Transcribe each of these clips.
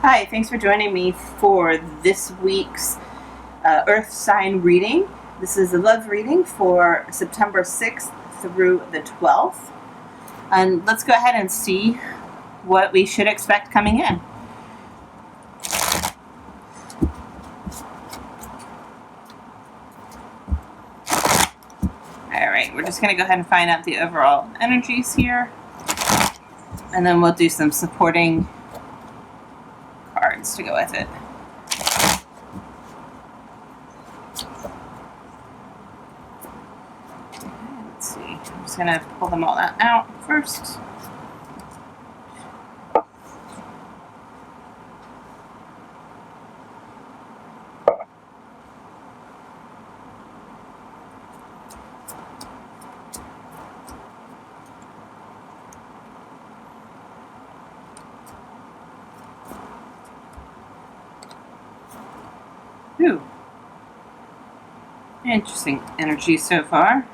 Hi, thanks for joining me for this week's Earth sign reading. This is a love reading for September 6th through the 12th. And let's go ahead and see what we should expect coming in. Alright, we're just going to go ahead and find out the overall energies here. And then we'll do some supporting cards to go with it. Let's see. I'm just going to pull them all out first. Ooh. Interesting energy so far.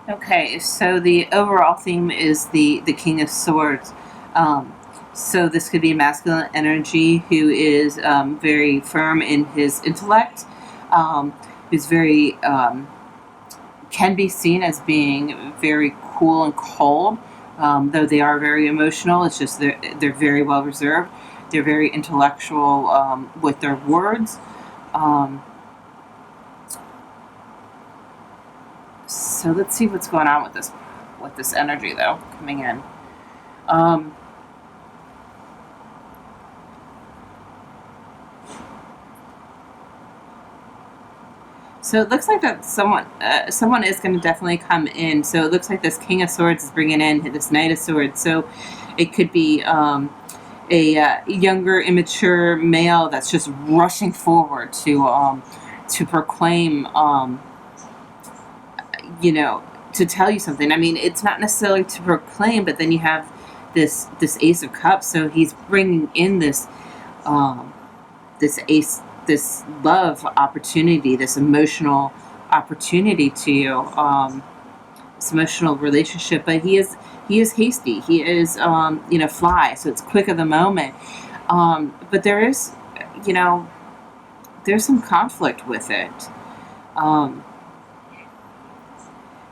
Okay, so the overall theme is the King of Swords. So this could be masculine energy who is very firm in his intellect, who's very, can be seen as being very cool and cold, though they are very emotional. It's just they're very well reserved. They're very intellectual with their words. So let's see what's going on with this energy though coming in. So it looks like that someone is going to definitely come in. So it looks like this King of Swords is bringing in this Knight of Swords. So it could be a younger, immature male that's just rushing forward to proclaim, to tell you something. I mean, it's not necessarily to proclaim, but then you have this Ace of Cups. So he's bringing in this love opportunity, this emotional opportunity to you, this emotional relationship. But he is hasty. He is fly. So it's quick of the moment. But there is, there's some conflict with it.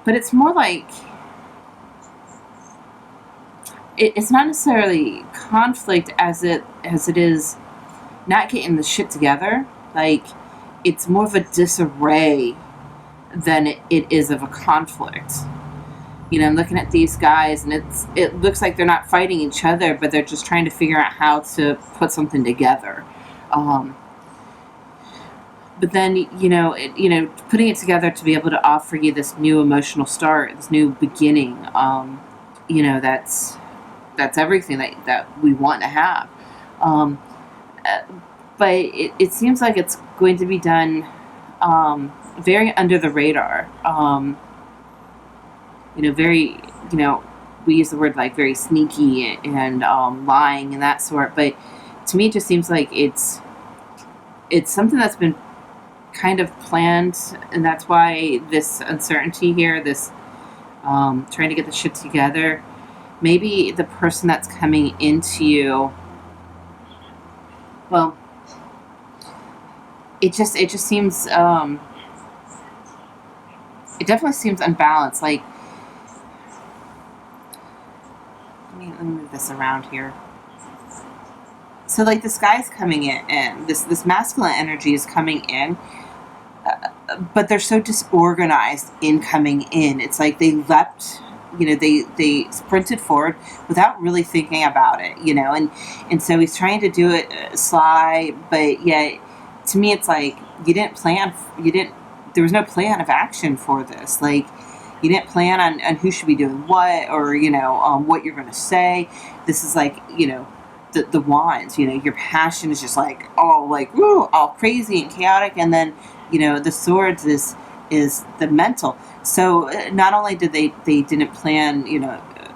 But it's more like it's not necessarily conflict as it is not getting the shit together. Like, it's more of a disarray than it is of a conflict. I'm looking at these guys, and it looks like they're not fighting each other, but they're just trying to figure out how to put something together. But then, putting it together to be able to offer you this new emotional start, this new beginning, that's everything that we want to have. But it seems like it's going to be done very under the radar. Very, we use the word like very sneaky and lying and that sort. But to me, it just seems like it's something that's been kind of planned, and that's why this uncertainty here, this trying to get the shit together. Maybe the person that's coming into you, well, it just seems it definitely seems unbalanced. Like, let me move this around here. So like this guy's coming in, and this masculine energy is coming in, but they're so disorganized in coming in. It's like they leapt, they sprinted forward without really thinking about it, and so he's trying to do it sly, but yet to me it's like there was no plan of action for this. Like, you didn't plan on who should be doing what, or what you're going to say. This is like, the wands, your passion is just like all crazy and chaotic, and then the swords is the mental. So not only did they didn't plan,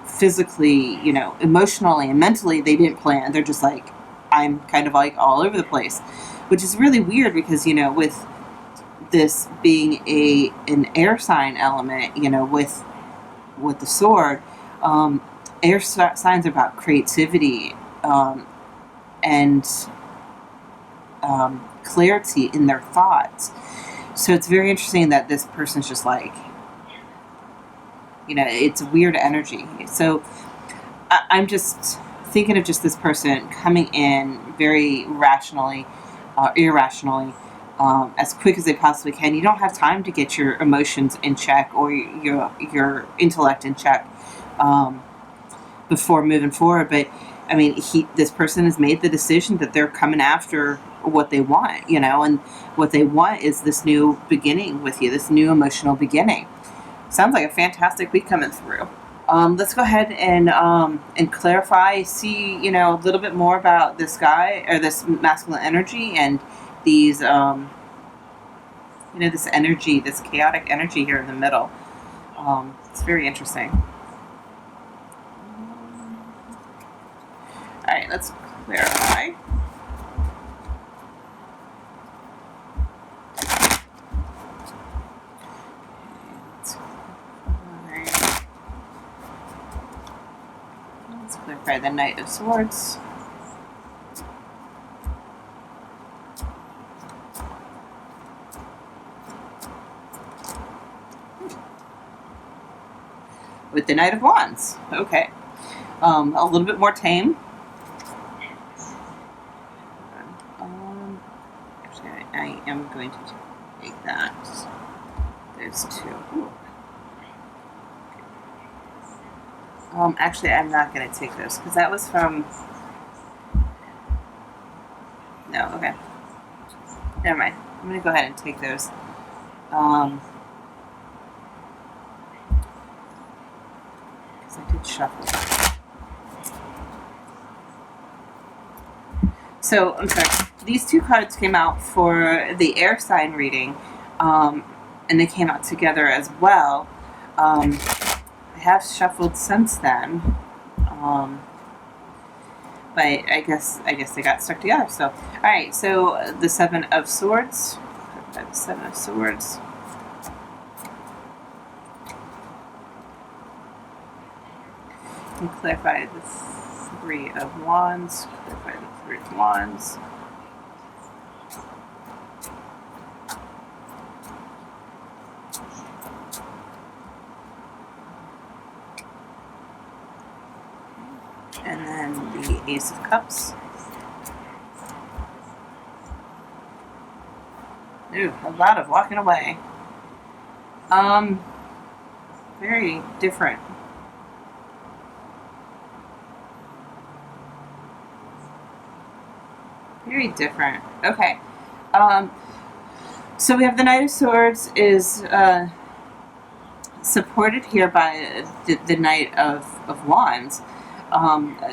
physically, emotionally and mentally, they didn't plan. They're just like, I'm kind of like all over the place, which is really weird because, you know, with this being an air sign element, you know, with the sword, air signs are about creativity, and clarity in their thoughts. So it's very interesting that this person's just like, you know, it's a weird energy. So I'm just thinking of just this person coming in very rationally, irrationally, as quick as they possibly can. You don't have time to get your emotions in check or your intellect in check before moving forward. But I mean, this person has made the decision that they're coming after what they want, you know, and what they want is this new beginning with you, this new emotional beginning. Sounds like a fantastic week coming through. Let's go ahead and clarify, see, you know, a little bit more about this guy or this masculine energy and these, you know, this energy, this chaotic energy here in the middle. It's very interesting. All right, let's clarify. Let's clarify the Knight of Swords. With the Knight of Wands. Okay. A little bit more tame. Actually, I am going to take that. There's two. Ooh. Actually, I'm not going to take those because that was from... No, okay. Never mind. I'm going to go ahead and take those. Because I did shuffle. So, I'm sorry. These two cards came out for the air sign reading, and they came out together as well. I have shuffled since then, but I guess they got stuck together. So, all right. So the Seven of Swords. The Seven of Swords. And clarify the Three of Wands. Clarify the Three of Wands. And then the Ace of Cups. Ooh, a lot of walking away. Very different. Very different. Okay. So we have the Knight of Swords is supported here by the Knight of Wands.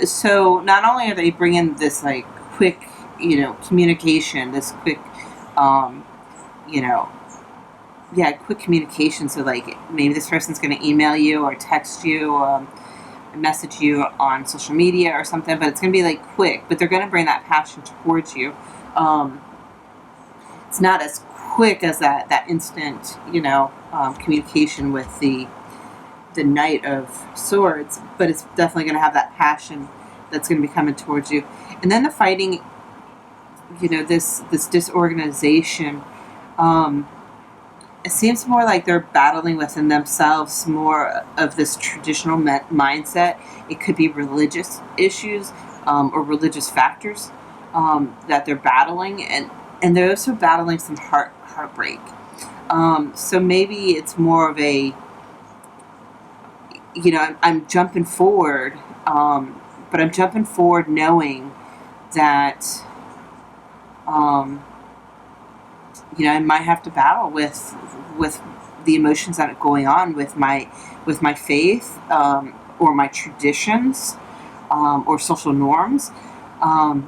So not only are they bringing this like quick, you know, communication, this quick, you know, quick communication. So like maybe this person's going to email you or text you, message you on social media or something, but it's going to be like quick, but they're going to bring that passion towards you. It's not as quick as that instant, you know, communication with the Knight of Swords, but it's definitely going to have that passion that's going to be coming towards you. And then the fighting, you know, this disorganization, it seems more like they're battling within themselves more of this traditional mindset. It could be religious issues or religious factors that they're battling, and they're also battling some heartbreak. So maybe it's more of a, you know, I'm jumping forward, but I'm jumping forward knowing that, you know, I might have to battle with the emotions that are going on with my faith, or my traditions, or social norms, and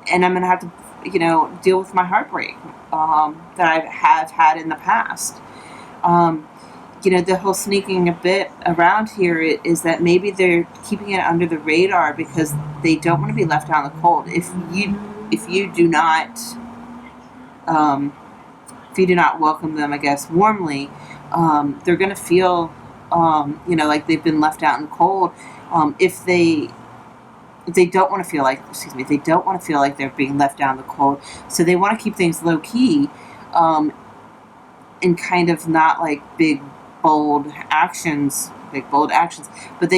I'm going to have to, you know, deal with my heartbreak that I have had in the past. You know, the whole sneaking a bit around here is that maybe they're keeping it under the radar because they don't want to be left out in the cold. If you do not if you do not welcome them, I guess, warmly, they're going to feel, like they've been left out in the cold. If they don't want to feel like, they don't want to feel like they're being left out in the cold. So they want to keep things low key, and kind of not like big, bold actions, but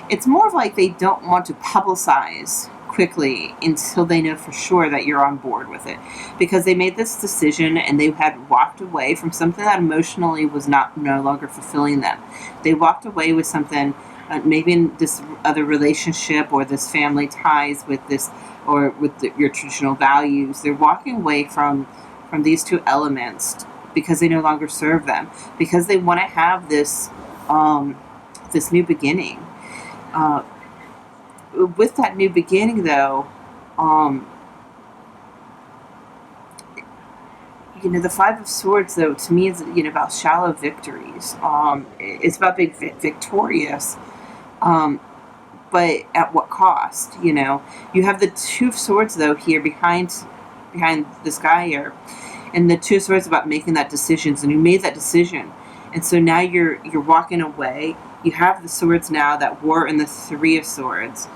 it's more of like they don't want to publicize quickly until they know for sure that you're on board with it, because they made this decision and they had walked away from something that emotionally was no longer fulfilling them. They walked away with something, maybe in this other relationship or this family ties with this, or with your traditional values. They're walking away from these two elements because they no longer serve them, because they want to have this this new beginning. With that new beginning, though, the Five of Swords, though, to me is about shallow victories. It's about being victorious, but at what cost? You have the Two of Swords, though, here behind this guy here, and the Two of Swords about making that decision. And you made that decision, and so now you're walking away. You have the swords now that were in the Three of Swords.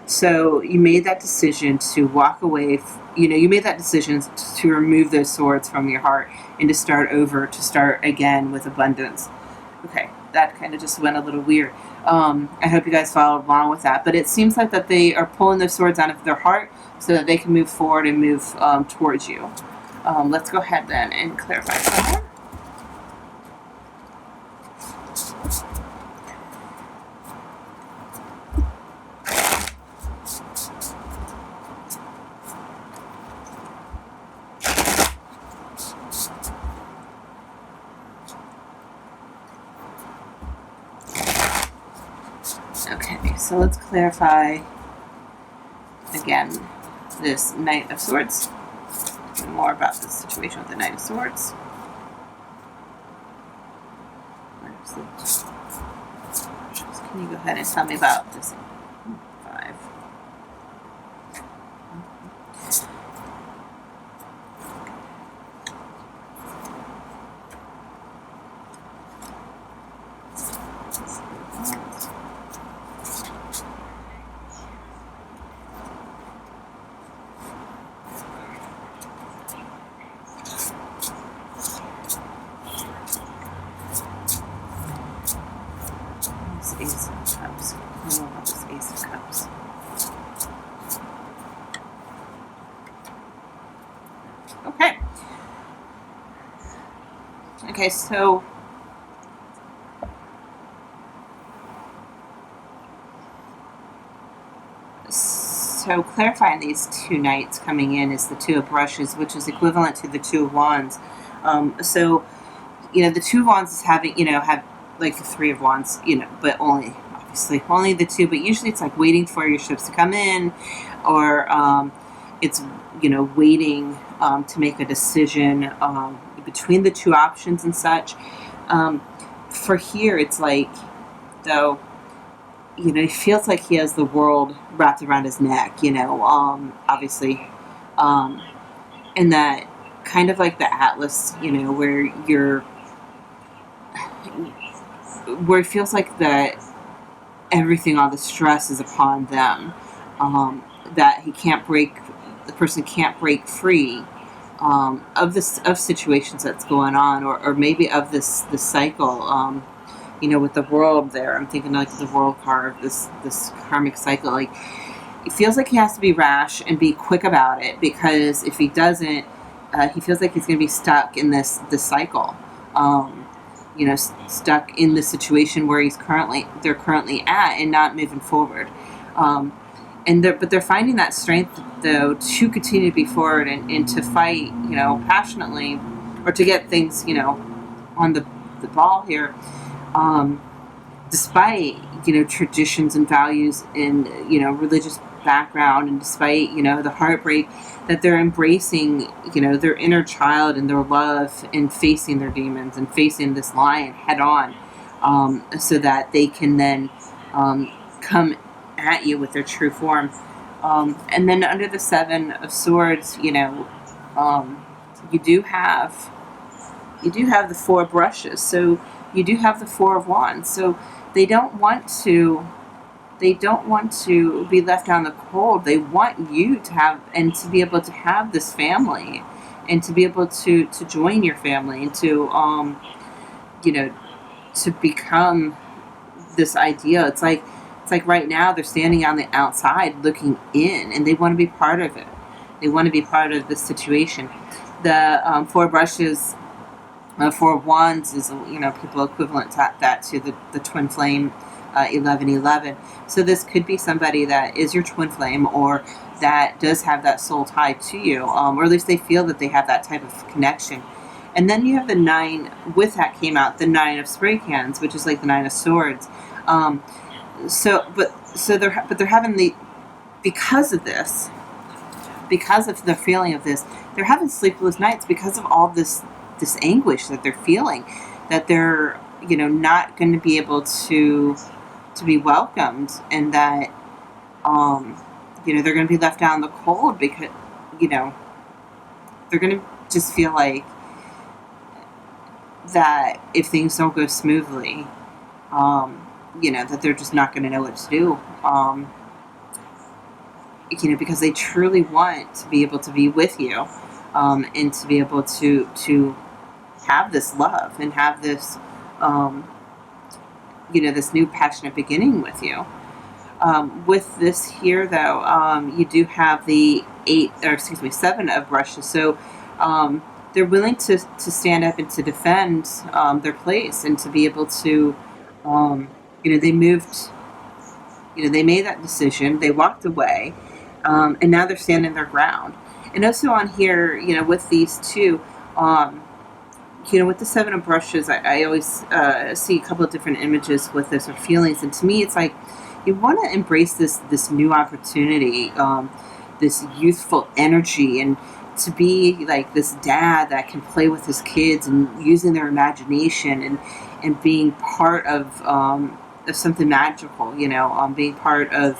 So you made that decision to walk away. You made that decision to remove those swords from your heart and to start over, to start again with abundance. Okay, that kind of just went a little weird. I hope you guys followed along with that. But it seems like that they are pulling those swords out of their heart so that they can move forward and move towards you. Let's go ahead then and clarify that. Okay, so let's clarify again this Knight of Swords. More about this situation with the Knight of Swords. Can you go ahead and tell me about this? 5. Ace of Cups. I love this Ace of Cups. Okay. Okay, so clarifying these two knights coming in is the Two of Brushes, which is equivalent to the Two of Wands. The Two of Wands is having, have like the Three of Wands, but only the two. But usually it's like waiting for your ships to come in, or it's waiting to make a decision between the two options and such. For here, it's like, though, he feels like he has the world wrapped around his neck, obviously, and that kind of like the Atlas, where it feels like that everything, all the stress is upon them, that the person can't break free of situations that's going on, or maybe of this cycle, with the world there. I'm thinking like the world card, this karmic cycle. Like, it feels like he has to be rash and be quick about it, because if he doesn't, he feels like he's going to be stuck in this cycle. Stuck in the situation where they're currently at, and not moving forward. But they're finding that strength, though, to continue to be forward and to fight, passionately, or to get things, on the ball here, despite, traditions and values and, religious background, and despite, the heartbreak, that they're embracing, their inner child and their love, and facing their demons and facing this lion head on, so that they can then come at you with their true form. And then under the Seven of Swords, you know, you do have the Four of Brushes, so you do have the Four of Wands. So they don't want to be left out in the cold. They want you to have and to be able to have this family, and to be able to join your family, and to you know, to become this idea. It's like right now they're standing on the outside looking in, and they want to be part of it. They want to be part of this situation. The Four Brushes, Four of Wands is, you know, people equivalent to that to the twin flame, 1111. So this could be somebody that is your twin flame, or that does have that soul tie to you, or at least they feel that they have that type of connection. And then you have the Nine. With that came out the Nine of Spray Cans, which is like the Nine of Swords. They're having the, because of this, because of the feeling of this, they're having sleepless nights because of all this anguish that they're feeling, that they're, you know, not going to be able to be welcomed, and that you know, they're going to be left out in the cold, because, you know, they're going to just feel like that if things don't go smoothly, you know, that they're just not going to know what to do, you know, because they truly want to be able to be with you, and to be able to have this love, and have this, you know, this new passionate beginning with you. With this here, though, you do have the Seven of Brushes. So they're willing to stand up and to defend their place, and to be able to, you know, they moved, you know, they made that decision, they walked away, and now they're standing their ground. And also on here, you know, with these two, you know, with the Seven of Brushes, I always see a couple of different images with this, or feelings, and to me it's like you want to embrace this new opportunity, this youthful energy, and to be like this dad that can play with his kids and using their imagination, and being part of something magical, you know, being part of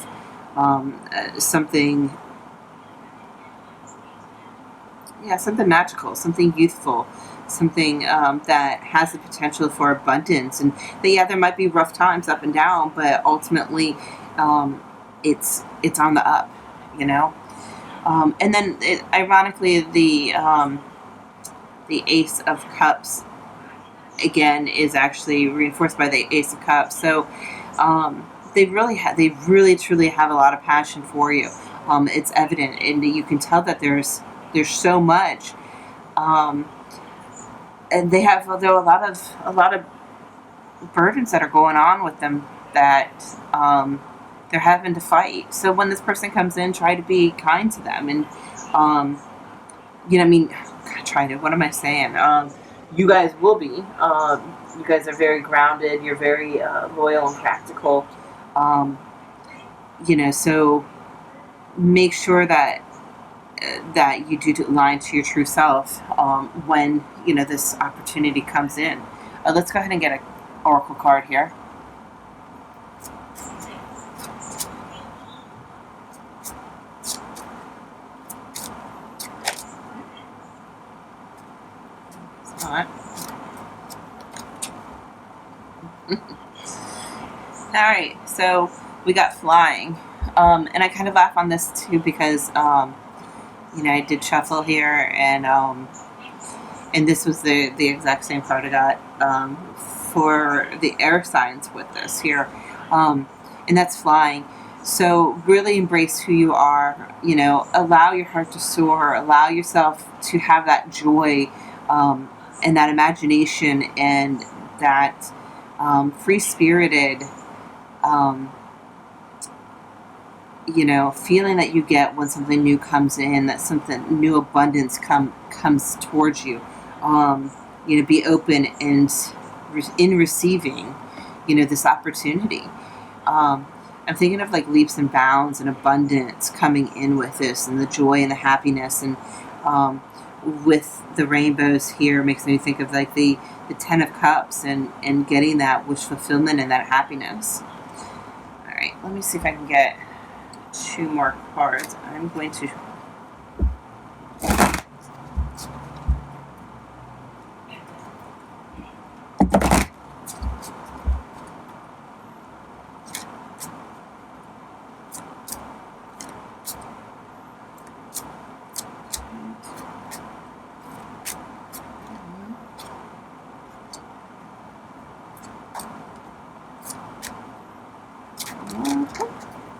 something, something magical, something youthful, something that has the potential for abundance. And there might be rough times up and down, but ultimately it's on the up, you know. And then ironically, the Ace of Cups again is actually reinforced by the Ace of Cups. So they really truly have a lot of passion for you. It's evident, and you can tell that there's so much. And they have, though, a lot of burdens that are going on with them, that they're having to fight. So when this person comes in, try to be kind to them, and you know, I mean, try to. What am I saying? You guys will be. You guys are very grounded. You're very loyal and practical. You know, so make sure that you do align to your true self when, you know, this opportunity comes in. Let's go ahead and get an oracle card here. It's not. All right, so we got flying, and I kind of laugh on this too, because you know, I did shuffle here, and this was the exact same card I got for the air signs with this here, and that's flying. So really embrace who you are. You know, allow your heart to soar. Allow yourself to have that joy, and that imagination, and that free-spirited, you know, feeling that you get when something new comes in, that something new, abundance comes towards you. You know, be open and in receiving, you know, this opportunity. I'm thinking of like leaps and bounds and abundance coming in with this, and the joy and the happiness, and with the rainbows here makes me think of like the Ten of Cups, and getting that wish fulfillment and that happiness. All right, let me see if I can get 2 more cards. I'm going to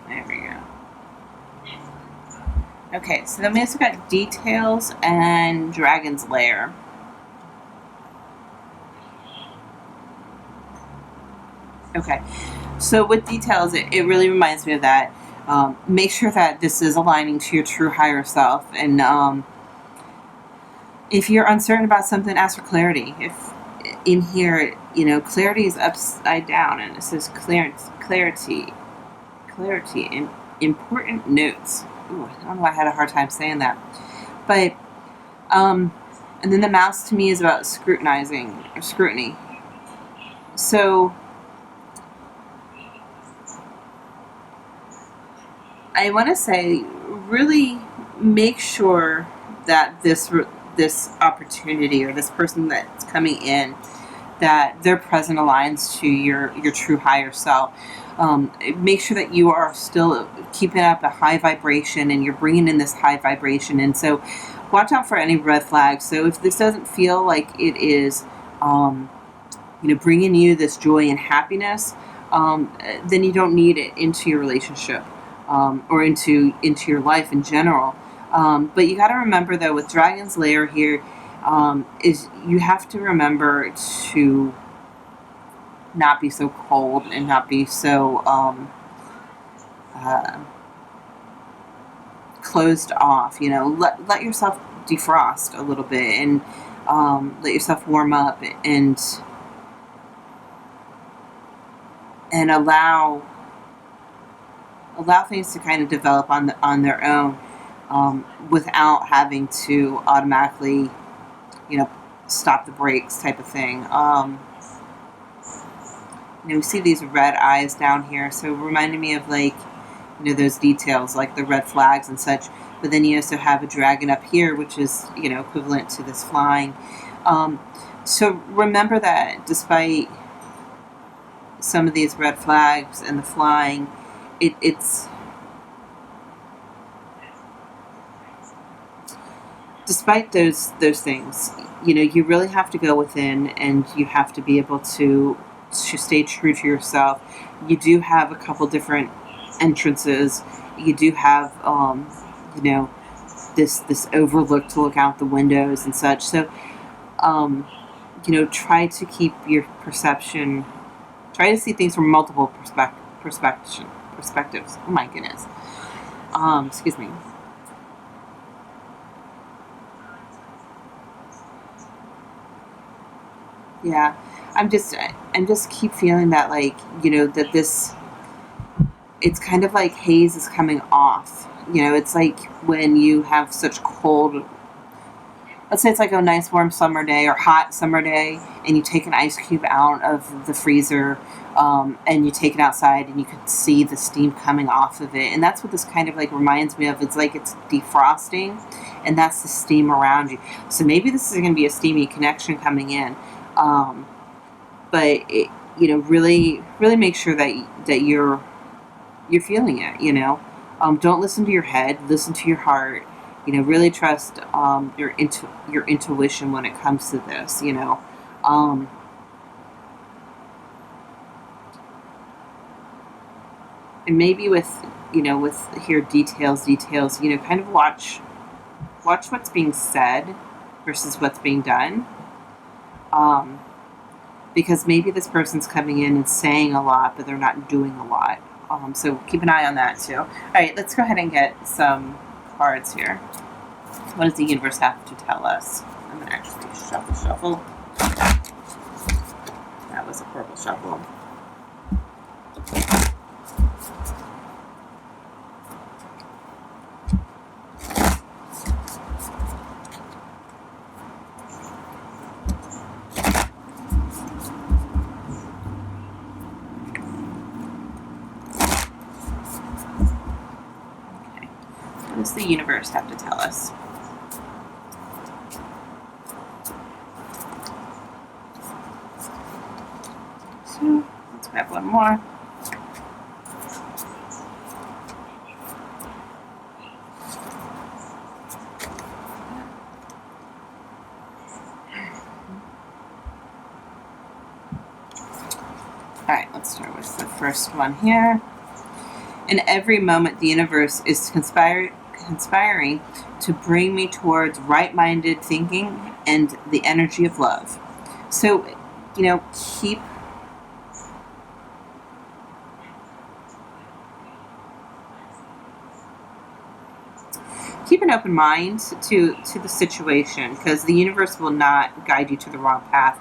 there we go. Okay, so then we also got details and Dragon's Lair. Okay, so with details, it really reminds me of that. Make sure that this is aligning to your true higher self. And if you're uncertain about something, ask for clarity. If in here, clarity is upside down, and it says clarity, and important notes. Ooh, I don't know why I had a hard time saying that. But, and then the mouse to me is about scrutiny. So, I want to say, really make sure that this opportunity or this person that's coming in, that their present aligns to your true higher self. Make sure that you are still keeping up a high vibration and you're bringing in this high vibration. And so watch out for any red flags. So if this doesn't feel like it is, bringing you this joy and happiness, then you don't need it into your relationship. Or into your life in general. But you got to remember, though, with Dragon's Lair here, is you have to remember to not be so cold and not be so closed off. Let yourself defrost a little bit and let yourself warm up and allow things to kind of develop on their own, without having to automatically, stop the brakes type of thing. We see these red eyes down here, so reminding me of those details like the red flags and such. But then you also have a dragon up here, which is equivalent to this flying. So remember that despite some of these red flags and the flying, it's despite those things, you really have to go within, and you have to be able to stay true to yourself. You do have a couple different entrances. You do have this overlook to look out the windows and such. So try to keep your perception. Try to see things from multiple perspectives. Oh my goodness. Excuse me. Yeah, I'm just keep feeling that that this, it's kind of like haze is coming off. It's like when you have such cold, let's say it's like a nice warm summer day or hot summer day, and you take an ice cube out of the freezer, and you take it outside and you can see the steam coming off of it. And that's what this kind of reminds me of. It's like it's defrosting, and that's the steam around you. So maybe this is going to be a steamy connection coming in. But it, really make sure that you're feeling it. Don't listen to your head, listen to your heart. Really trust your intuition when it comes to this. And maybe with here details. Kind of watch what's being said versus what's being done. Because maybe this person's coming in and saying a lot, but they're not doing a lot. So keep an eye on that too. All right, let's go ahead and get some cards here. What does the universe have to tell us? I'm going to actually shuffle. That was a purple shuffle. does the universe have to tell us? So let's grab one more. Alright, let's start with the first one here. In every moment, the universe is conspiring to bring me towards right-minded thinking and the energy of love. So, you know, keep an open mind to the situation, because the universe will not guide you to the wrong path.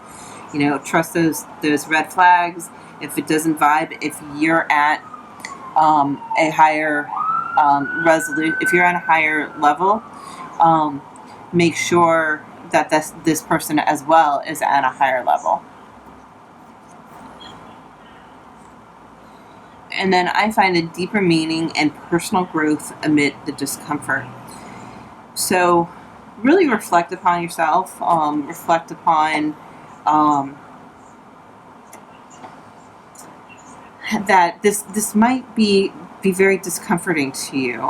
You know, trust those red flags. If it doesn't vibe, if you're at a higher if you're at a higher level, make sure that this person as well is at a higher level. And then I find a deeper meaning and personal growth amid the discomfort. So really reflect upon yourself, reflect upon that this might be very discomforting to you.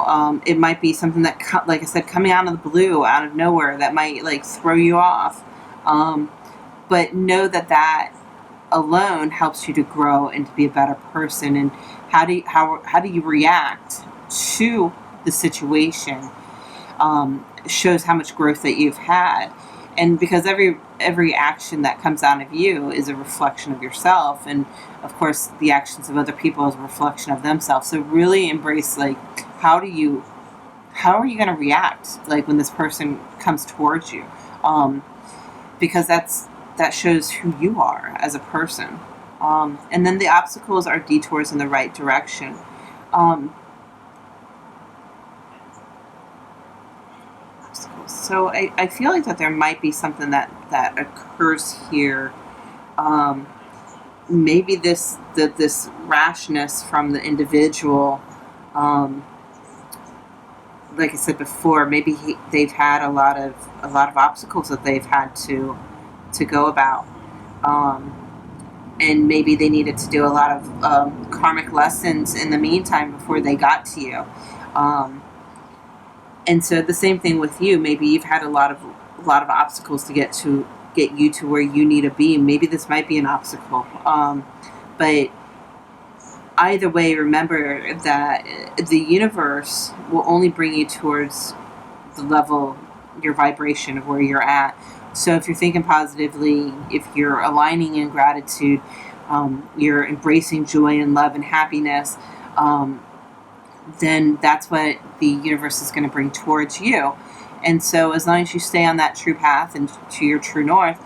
It might be something that, like I said, coming out of the blue, out of nowhere, that might like throw you off. But know that alone helps you to grow and to be a better person. And how do you react to the situation shows how much growth that you've had. And because every action that comes out of you is a reflection of yourself, and of course the actions of other people is a reflection of themselves. So really embrace, like, how are you going to react, like, when this person comes towards you, because that shows who you are as a person. And then the obstacles are detours in the right direction. So I feel like that there might be something that occurs here. Maybe this rashness from the individual. Like I said before, maybe they've had a lot of obstacles that they've had to go about, and maybe they needed to do a lot of karmic lessons in the meantime before they got to you. And so the same thing with you. Maybe you've had a lot of obstacles to get you to where you need to be. Maybe this might be an obstacle. But either way, remember that the universe will only bring you towards the level, your vibration of where you're at. So if you're thinking positively, if you're aligning in gratitude, you're embracing joy and love and happiness, then that's what the universe is going to bring towards you. And so as long as you stay on that true path and to your true north,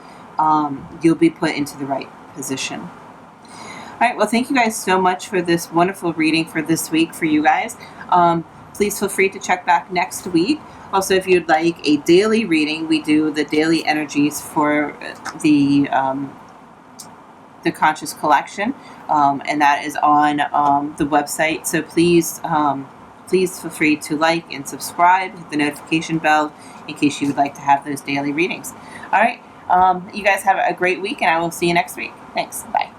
you'll be put into the right position. All right, well, thank you guys so much for this wonderful reading for this week for you guys. Please feel free to check back next week. Also, if you'd like a daily reading, we do the daily energies for the Conscious Collection, and that is on the website. So please feel free to like and subscribe, hit the notification bell in case you would like to have those daily readings. All right, you guys have a great week, and I will see you next week. Thanks. Bye.